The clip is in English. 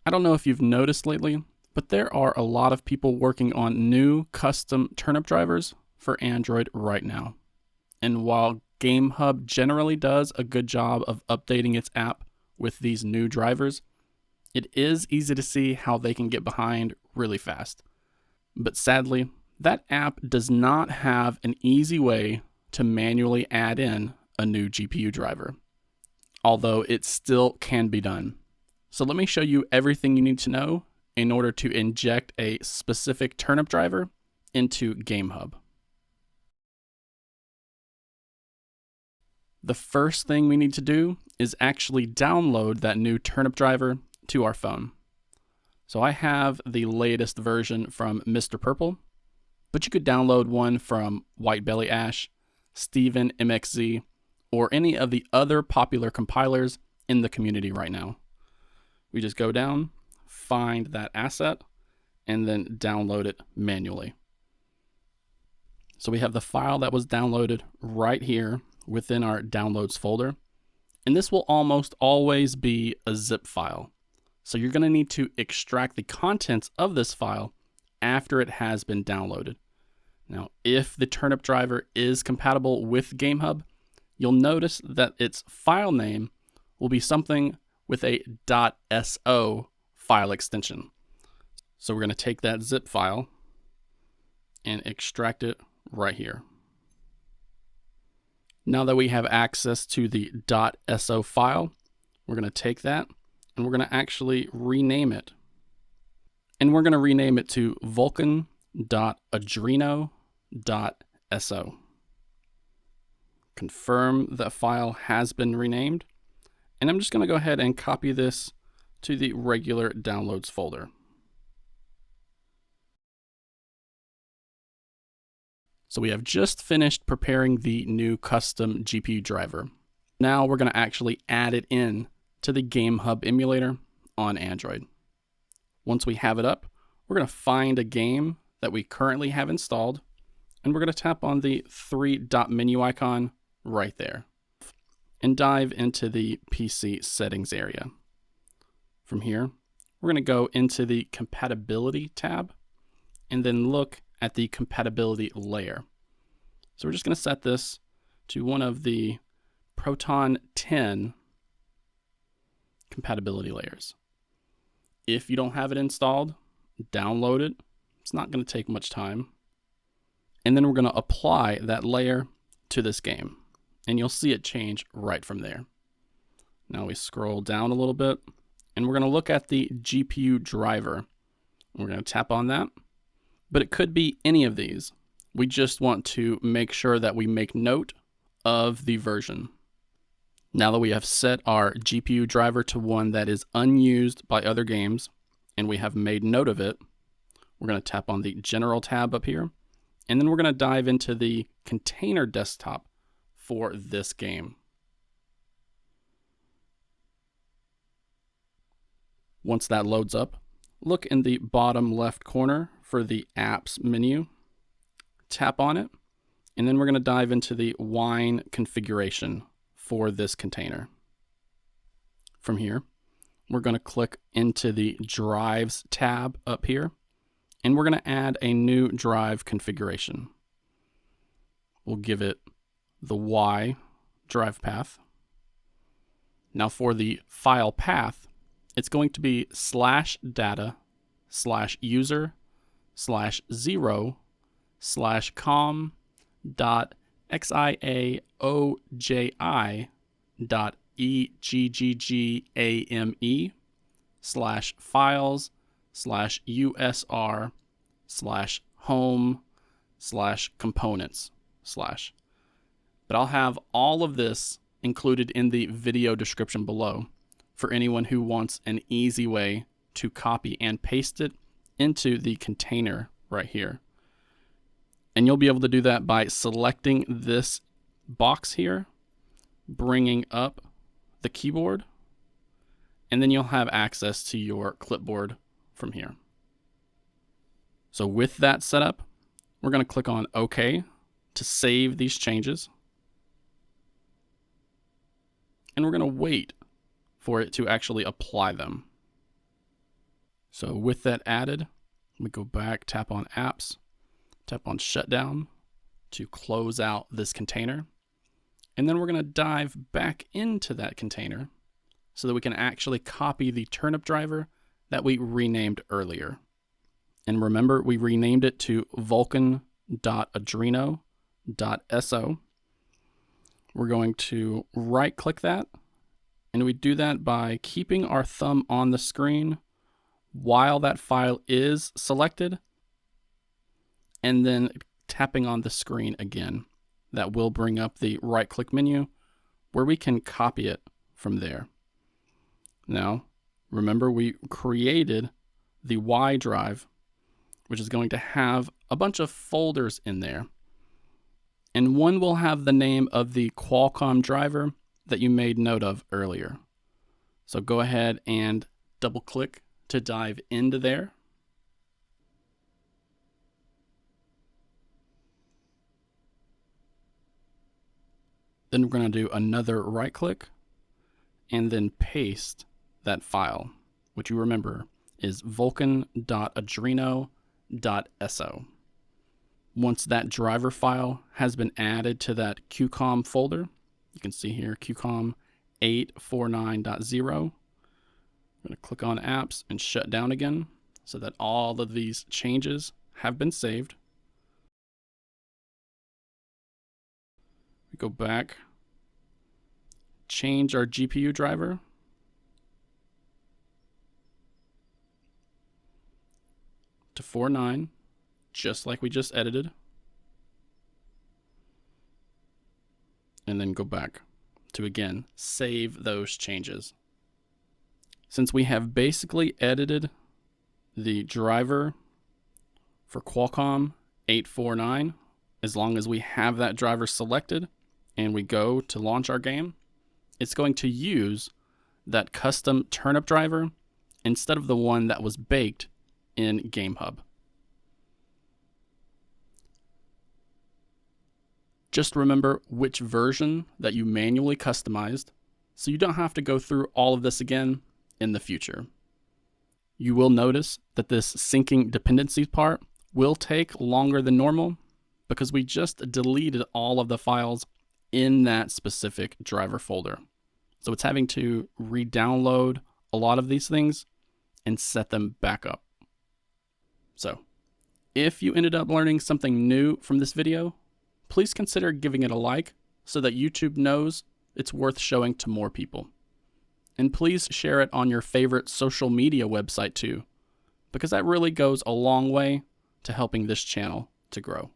I don't know if you've noticed lately, but there are a lot of people working on new custom Turnip drivers for Android right now. And while GameHub generally does a good job of updating its app with these new drivers, it is easy to see how they can get behind really fast. But sadly, that app does not have an easy way to manually add in a new GPU driver, although it still can be done. So let me show you everything you need to know in order to inject a specific Turnip driver into GameHub. The first thing we need to do is actually download that new Turnip driver to our phone. So I have the latest version from Mr. Purple, but you could download one from White Belly Ash, Steven MXZ, or any of the other popular compilers in the community right now. We just go down, find that asset, and then download it manually. So we have the file that was downloaded right here within our downloads folder, and this will almost always be a zip file. So you're going to need to extract the contents of this file after it has been downloaded. Now, if the Turnip driver is compatible with GameHub, you'll notice that its file name will be something with a .so file extension. So we're going to take that zip file and extract it right here. Now that we have access to the .so file, we're going to take that and we're going to actually rename it. And we're going to rename it to vulkan.adreno.so. Confirm that file has been renamed. And I'm just going to go ahead and copy this to the regular downloads folder. So we have just finished preparing the new custom GPU driver. Now we're going to actually add it in to the GameHub emulator on Android. Once we have it up, we're going to find a game that we currently have installed, and we're going to tap on the three-dot menu icon right there and dive into the PC settings area. From here, we're going to go into the compatibility tab and then look at the compatibility layer. So we're just going to set this to one of the Proton 10 compatibility layers. If you don't have it installed, download it. It's not going to take much time. And then we're going to apply that layer to this game, and you'll see it change right from there. Now we scroll down a little bit, and we're going to look at the GPU driver. We're going to tap on that, but it could be any of these. We just want to make sure that we make note of the version. Now that we have set our GPU driver to one that is unused by other games, and we have made note of it, we're going to tap on the General tab up here, and then we're going to dive into the container desktop for this game. Once that loads up, look in the bottom left corner for the Apps menu, tap on it, and then we're going to dive into the Wine configuration for this container. From here, we're going to click into the Drives tab up here, and we're going to add a new drive configuration. We'll give it the Y drive path. Now for the file path, it's going to be /.xiaojai.eggame/files/usr/home/components/. But I'll have all of this included in the video description below for anyone who wants an easy way to copy and paste it into the container right here. And you'll be able to do that by selecting this box here, bringing up the keyboard, and then you'll have access to your clipboard from here. So with that set up, we're going to click on OK to save these changes. And we're going to wait for it to actually apply them. So with that added, we go back, tap on apps, tap on shutdown to close out this container. And then we're going to dive back into that container so that we can actually copy the Turnip driver that we renamed earlier. And remember, we renamed it to vulkan.adreno.so. We're going to right click that, and we do that by keeping our thumb on the screen while that file is selected, and then tapping on the screen again. That will bring up the right click menu where we can copy it from there. Now, remember, we created the Y drive, which is going to have a bunch of folders in there. And one will have the name of the Qualcomm driver that you made note of earlier. So go ahead and double click to dive into there. Then we're going to do another right click and then paste that file, which you remember is vulkan.adreno.so. Once that driver file has been added to that QCOM folder, you can see here QCOM 849.0. I'm going to click on apps and shut down again so that all of these changes have been saved. We go back, change our GPU driver to 49, just like we just edited, and then go back to again save those changes. Since we have basically edited the driver for Qualcomm 849, as long as we have that driver selected and we go to launch our game, it's going to use that custom Turnip driver instead of the one that was baked in GameHub. Just remember which version that you manually customized so you don't have to go through all of this again in the future. You will notice that this syncing dependencies part will take longer than normal because we just deleted all of the files in that specific driver folder. So it's having to re-download a lot of these things and set them back up. So if you ended up learning something new from this video, please consider giving it a like so that YouTube knows it's worth showing to more people. And please share it on your favorite social media website too, because that really goes a long way to helping this channel to grow.